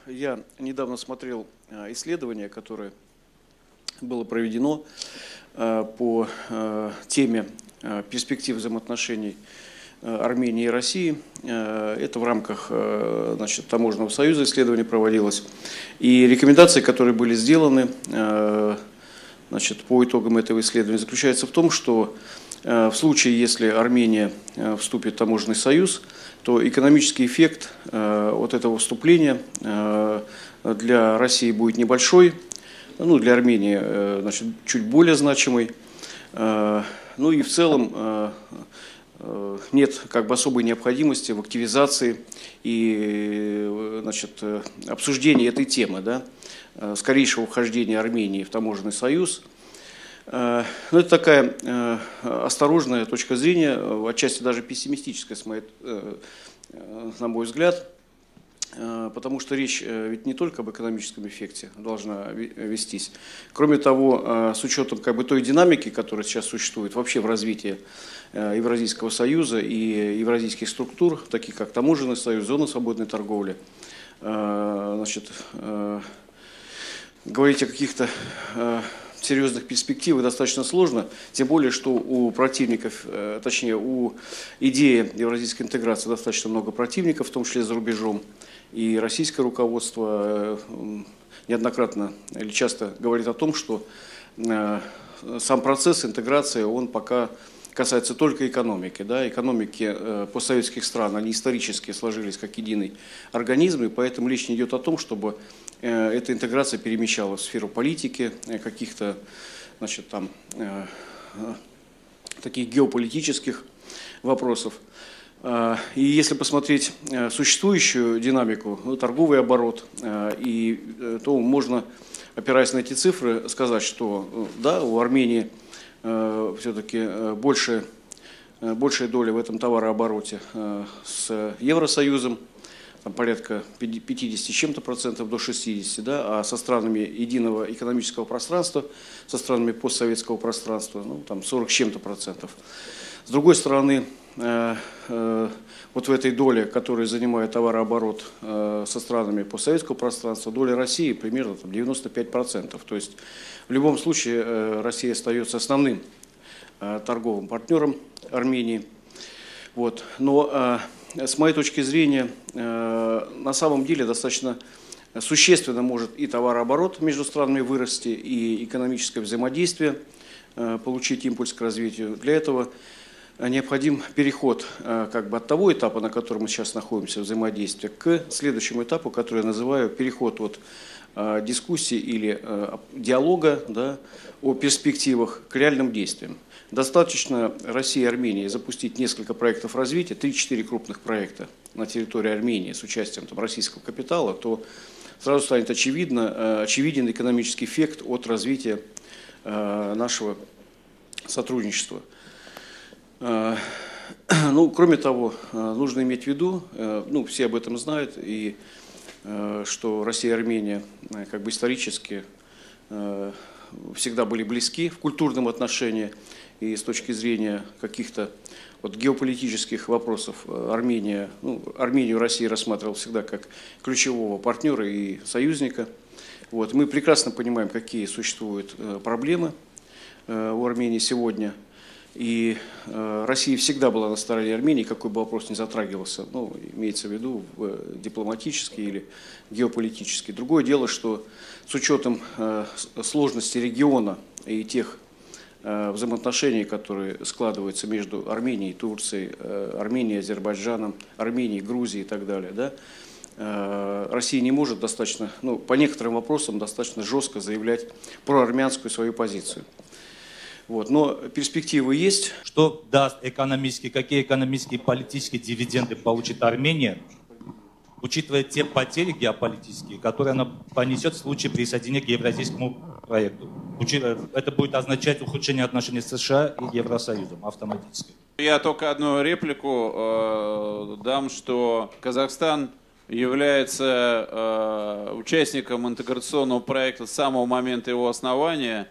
Я недавно смотрел исследование, которое было проведено по теме перспектив взаимоотношений Армении и России. Это в рамках Таможенного союза исследование проводилось. И рекомендации, которые были сделаны по итогам этого исследования, заключаются в том, что в случае, если Армения вступит в таможенный союз, то экономический эффект от этого вступления для России будет небольшой, для Армении чуть более значимый. Ну и в целом нет особой необходимости в активизации и обсуждении этой темы, скорейшего вхождения Армении в таможенный союз. Но это такая осторожная точка зрения, отчасти даже пессимистическая, на мой взгляд, потому что речь ведь не только об экономическом эффекте должна вестись. Кроме того, с учетом той динамики, которая сейчас существует вообще в развитии Евразийского союза и евразийских структур, таких как таможенный союз, зона свободной торговли, говорить о каких-то серьезных перспективах достаточно сложно, тем более, что у противников, точнее, у идеи евразийской интеграции достаточно много противников, в том числе за рубежом. И российское руководство неоднократно или часто говорит о том, что сам процесс интеграции, он пока касается только экономики. Экономики постсоветских стран, они исторически сложились как единый организм, и поэтому речь не идет о том, чтобы эта интеграция перемещалась в сферу политики, каких-то таких геополитических вопросов. И если посмотреть существующую динамику, торговый оборот, то можно, опираясь на эти цифры, сказать, что да, у Армении все-таки большая доля в этом товарообороте с Евросоюзом, порядка 50 с чем-то процентов до 60%, а со странами единого экономического пространства, со странами постсоветского пространства, 40 с чем-то процентов. С другой стороны, вот в этой доле, которая занимает товарооборот со странами постсоветского пространства, доля России примерно 95%. То есть в любом случае Россия остается основным торговым партнером Армении. Но с моей точки зрения, на самом деле достаточно существенно может и товарооборот между странами вырасти, и экономическое взаимодействие получить импульс к развитию. Для этого необходим переход от того этапа, на котором мы сейчас находимся, взаимодействия, к следующему этапу, который я называю переход от дискуссии или диалога о перспективах к реальным действиям. Достаточно России и Армении запустить несколько проектов развития, 3-4 крупных проекта на территории Армении с участием российского капитала, то сразу станет очевиден экономический эффект от развития нашего сотрудничества. Кроме того, нужно иметь в виду, все об этом знают, и что Россия и Армения исторически всегда были близки в культурном отношении, и с точки зрения каких-то геополитических вопросов Армению Россия рассматривала всегда как ключевого партнера и союзника. Мы прекрасно понимаем, какие существуют проблемы у Армении сегодня. И Россия всегда была на стороне Армении, какой бы вопрос ни затрагивался, имеется в виду дипломатический или геополитический. Другое дело, что с учетом сложности региона и тех взаимоотношений, которые складываются между Арменией и Турцией, Арменией, Азербайджаном, Арменией, Грузией и так далее, Россия не может по некоторым вопросам достаточно жестко заявлять проармянскую свою позицию. Но перспективы есть. Что даст какие экономические и политические дивиденды получит Армения, учитывая те потери геополитические, которые она понесет в случае присоединения к евразийскому проекту? Это будет означать ухудшение отношений с США и Евросоюзом автоматически. Я только одну реплику дам, что Казахстан является участником интеграционного проекта с самого момента его основания.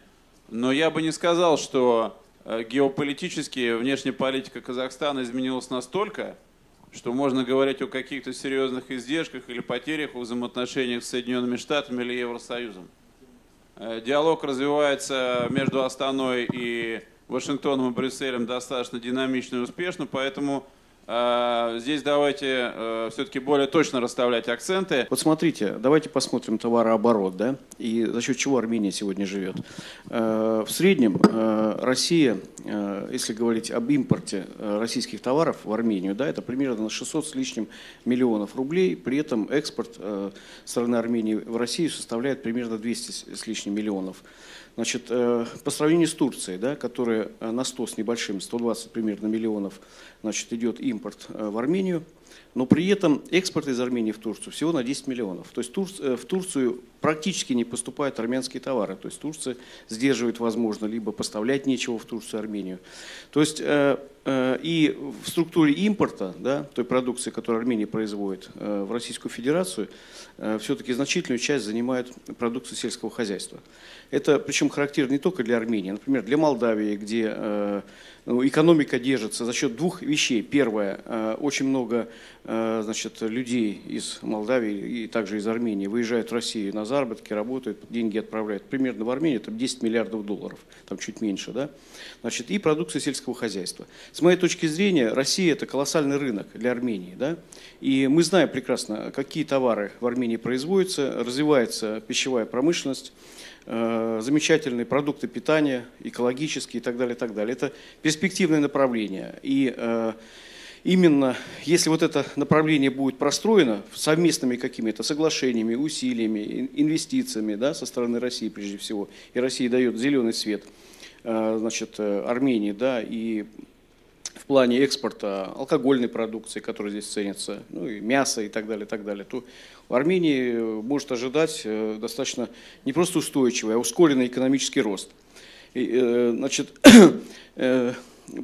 Но я бы не сказал, что геополитически внешняя политика Казахстана изменилась настолько, что можно говорить о каких-то серьезных издержках или потерях в взаимоотношениях с Соединенными Штатами или Евросоюзом. Диалог развивается между Астаной и Вашингтоном и Брюсселем достаточно динамично и успешно, поэтому здесь давайте все-таки более точно расставлять акценты. Вот смотрите, давайте посмотрим товарооборот, да, и за счет чего Армения сегодня живет. В среднем Россия, если говорить об импорте российских товаров в Армению, да, это примерно 600 с лишним миллионов рублей, при этом экспорт страны Армении в Россию составляет примерно 200 с лишним миллионов. Значит, по сравнению с Турцией, да, которая на 100 с небольшим, 120 примерно миллионов, значит, идет импорт в Армению, но при этом экспорт из Армении в Турцию всего на 10 миллионов. То есть в Турцию практически не поступают армянские товары. То есть Турция сдерживает, возможно, либо поставлять нечего в Турцию, Армению. То есть и в структуре импорта, да, той продукции, которую Армения производит в Российскую Федерацию, все-таки значительную часть занимает продукция сельского хозяйства. Это причем характерно не только для Армении, например, для Молдавии, где экономика держится за счет двух вещей. Первое, очень много, значит, людей из Молдавии и также из Армении выезжают в Россию на заработки, работают, деньги отправляют. Примерно в Армении там 10 миллиардов долларов, там чуть меньше, да? Значит, и продукция сельского хозяйства. С моей точки зрения, Россия – это колоссальный рынок для Армении, да? И мы знаем прекрасно, какие товары в Армении производятся, развивается пищевая промышленность, замечательные продукты питания, экологические и так далее, и так далее. Это перспективное направление. И именно если вот это направление будет простроено совместными какими-то соглашениями, усилиями, инвестициями, да, со стороны России прежде всего, и Россия дает зеленый свет, значит, Армении, да, и в плане экспорта алкогольной продукции, которая здесь ценится, ну и мясо и так далее, то в Армении может ожидать достаточно не просто устойчивый, а ускоренный экономический рост. И, значит,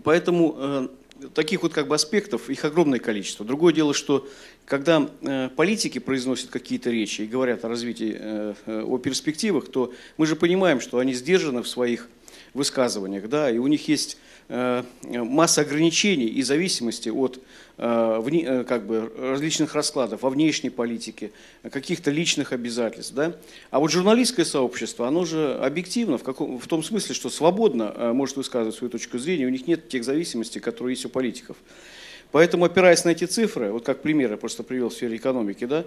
поэтому таких вот как бы аспектов, их огромное количество. Другое дело, что когда политики произносят какие-то речи и говорят о развитии, о перспективах, то мы же понимаем, что они сдержаны в своих высказываниях, да, и у них есть масса ограничений и зависимости от как бы, различных раскладов во внешней политике, каких-то личных обязательств. Да? А вот журналистское сообщество, оно же объективно, в том смысле, что свободно может высказывать свою точку зрения, у них нет тех зависимостей, которые есть у политиков. Поэтому, опираясь на эти цифры, вот как пример я просто привел в сфере экономики, да,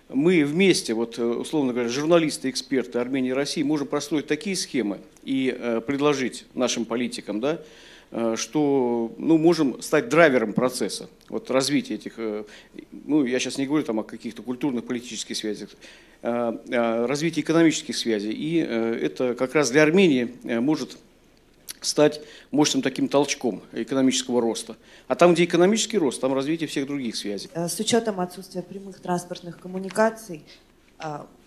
мы вместе, вот, условно говоря, журналисты, эксперты Армении и России, можем простроить такие схемы и предложить нашим политикам, да, что, ну, можем стать драйвером процесса, вот, развития этих, ну, я сейчас не говорю там о каких-то культурных, политических связях, развития экономических связей. И это как раз для Армении может стать мощным таким толчком экономического роста. А там, где экономический рост, там развитие всех других связей. С учетом отсутствия прямых транспортных коммуникаций,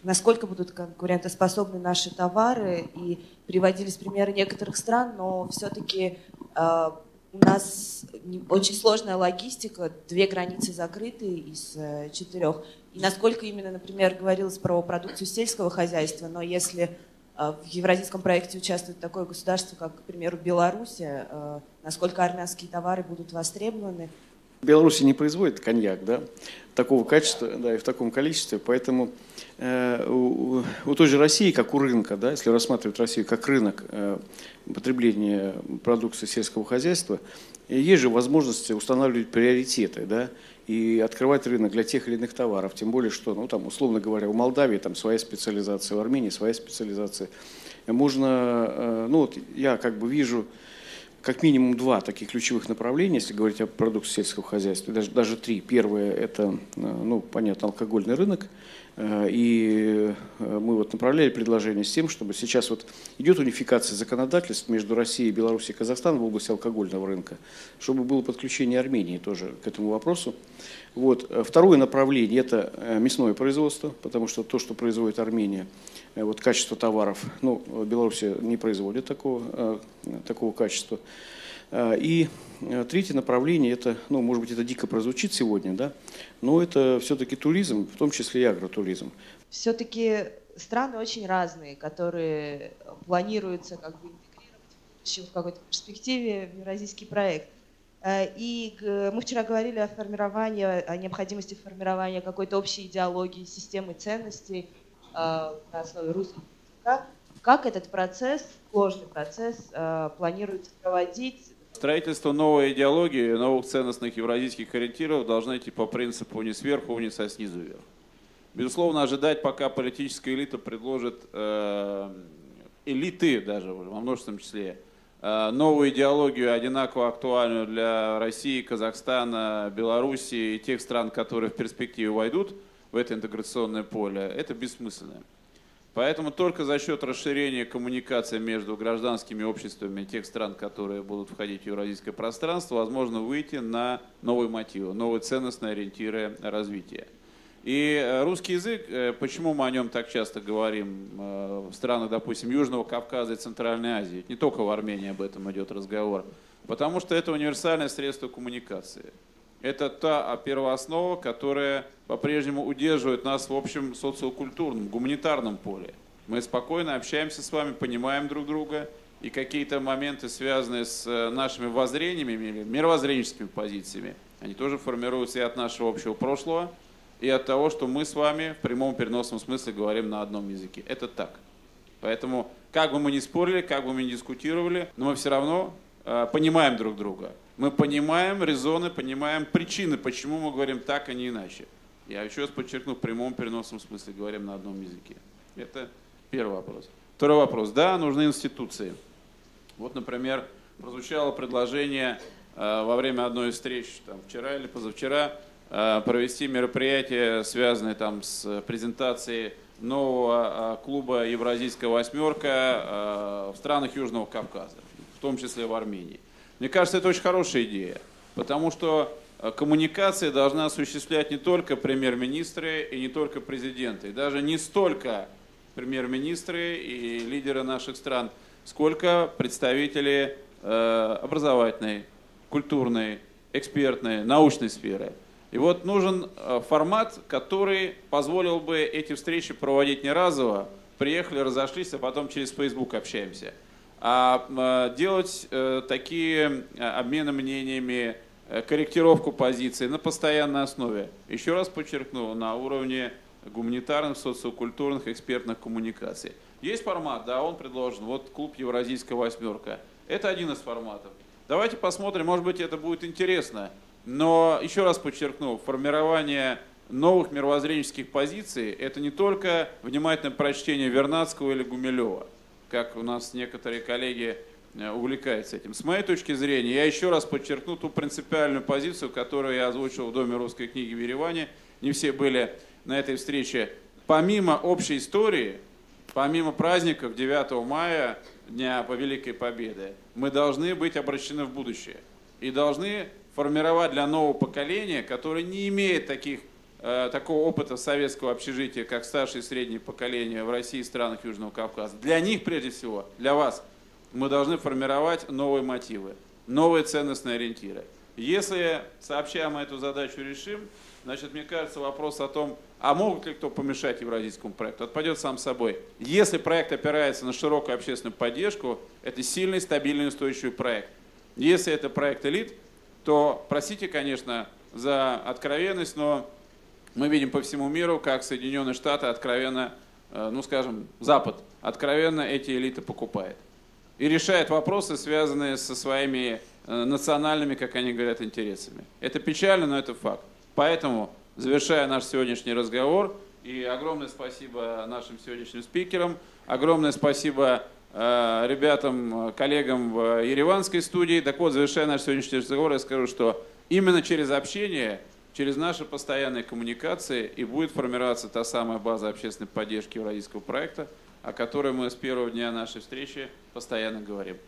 насколько будут конкурентоспособны наши товары? И приводились примеры некоторых стран, но все-таки у нас очень сложная логистика, 2 границы закрыты из 4. И насколько именно, например, говорилось про продукцию сельского хозяйства, но если в евразийском проекте участвует такое государство, как, к примеру, Белоруссия, насколько армянские товары будут востребованы? Беларусь не производит коньяк, да, такого качества, да, и в таком количестве, поэтому у той же России, как у рынка, да, если рассматривать Россию как рынок потребления продукции сельского хозяйства, есть же возможность устанавливать приоритеты, да, и открывать рынок для тех или иных товаров, тем более, что, ну, там, условно говоря, у Молдавии там своя специализация, в Армении своя специализация. Можно, ну, вот я как бы вижу как минимум 2 таких ключевых направления, если говорить о продукции сельского хозяйства, даже 3. Первое – это, ну, понятно, алкогольный рынок. И мы вот направляли предложение с тем, чтобы сейчас вот идет унификация законодательств между Россией, Белоруссией и Казахстаном в области алкогольного рынка, чтобы было подключение Армении тоже к этому вопросу. Вот. Второе направление – это мясное производство, потому что то, что производит Армения, вот качество товаров, ну, Белоруссия не производит такого качества. И третье направление, это, ну, может быть, это дико прозвучит сегодня, да, но это все-таки туризм, в том числе и агротуризм. Все-таки страны очень разные, которые планируются как бы интегрировать в какой-то перспективе в евразийский проект. Мы вчера говорили о необходимости формирования какой-то общей идеологии, системы ценностей на основе русского языка. Как этот процесс, сложный процесс, планируется проводить? Строительство новой идеологии, новых ценностных евразийских ориентиров должно идти по принципу не сверху вниз, а снизу вверх. Безусловно, ожидать, пока политическая элита предложит, элиты даже во множественном числе, новую идеологию, одинаково актуальную для России, Казахстана, Белоруссии и тех стран, которые в перспективе войдут в это интеграционное поле, это бессмысленно. Поэтому только за счет расширения коммуникации между гражданскими обществами тех стран, которые будут входить в евразийское пространство, возможно выйти на новые мотивы, новые ценностные ориентиры развития. И русский язык, почему мы о нем так часто говорим в странах, допустим, Южного Кавказа и Центральной Азии, не только в Армении об этом идет разговор, потому что это универсальное средство коммуникации. Это та первооснова, которая по-прежнему удерживает нас в общем социокультурном, гуманитарном поле. Мы спокойно общаемся с вами, понимаем друг друга, и какие-то моменты, связанные с нашими воззрениями или мировоззренческими позициями, они тоже формируются и от нашего общего прошлого, и от того, что мы с вами в прямом переносном смысле говорим на одном языке. Это так. Поэтому, как бы мы ни спорили, как бы мы ни дискутировали, но мы все равно понимаем друг друга. Мы понимаем резоны, понимаем причины, почему мы говорим так, а не иначе. Я еще раз подчеркну, в прямом переносном смысле говорим на одном языке. Это первый вопрос. Второй вопрос. Да, нужны институции. Вот, например, прозвучало предложение во время одной из встреч, вчера или позавчера, провести мероприятие, связанное с презентацией нового клуба «Евразийская восьмерка» в странах Южного Кавказа, в том числе в Армении. Мне кажется, это очень хорошая идея, потому что коммуникации должны осуществлять не только премьер-министры и не только президенты, и даже не столько премьер-министры и лидеры наших стран, сколько представители образовательной, культурной, экспертной, научной сферы. И вот нужен формат, который позволил бы эти встречи проводить не разово, приехали, разошлись, а потом через Facebook общаемся, а делать такие обмены мнениями, корректировку позиций на постоянной основе. Еще раз подчеркну, на уровне гуманитарных, социокультурных, экспертных коммуникаций. Есть формат, да, он предложен, вот клуб «Евразийская восьмерка». Это один из форматов. Давайте посмотрим, может быть, это будет интересно. Но, еще раз подчеркну, формирование новых мировоззренческих позиций – это не только внимательное прочтение Вернадского или Гумилева, как у нас некоторые коллеги увлекаются этим. С моей точки зрения, я еще раз подчеркну ту принципиальную позицию, которую я озвучил в Доме русской книги в Ереване. Не все были на этой встрече. Помимо общей истории, помимо праздников 9 мая, Дня по Великой Победы, мы должны быть обращены в будущее. И должны формировать для нового поколения, которое не имеет такого опыта советского общежития, как старшее и среднее поколение в России и странах Южного Кавказа. Для них, прежде всего, для вас, мы должны формировать новые мотивы, новые ценностные ориентиры. Если сообща мы эту задачу решим, значит, мне кажется, вопрос о том, а могут ли кто помешать евразийскому проекту, отпадет сам собой. Если проект опирается на широкую общественную поддержку, это сильный, стабильный, устойчивый проект. Если это проект элит, то, простите, конечно, за откровенность, но мы видим по всему миру, как Соединенные Штаты откровенно, Запад откровенно эти элиты покупает. И решает вопросы, связанные со своими национальными, как они говорят, интересами. Это печально, но это факт. Поэтому, завершая наш сегодняшний разговор, и огромное спасибо нашим сегодняшним спикерам, огромное спасибо ребятам, коллегам в ереванской студии. Так вот, завершая наш сегодняшний разговор, я скажу, что именно через общение, через наши постоянные коммуникации и будет формироваться та самая база общественной поддержки евразийского проекта, о которой мы с первого дня нашей встречи постоянно говорим.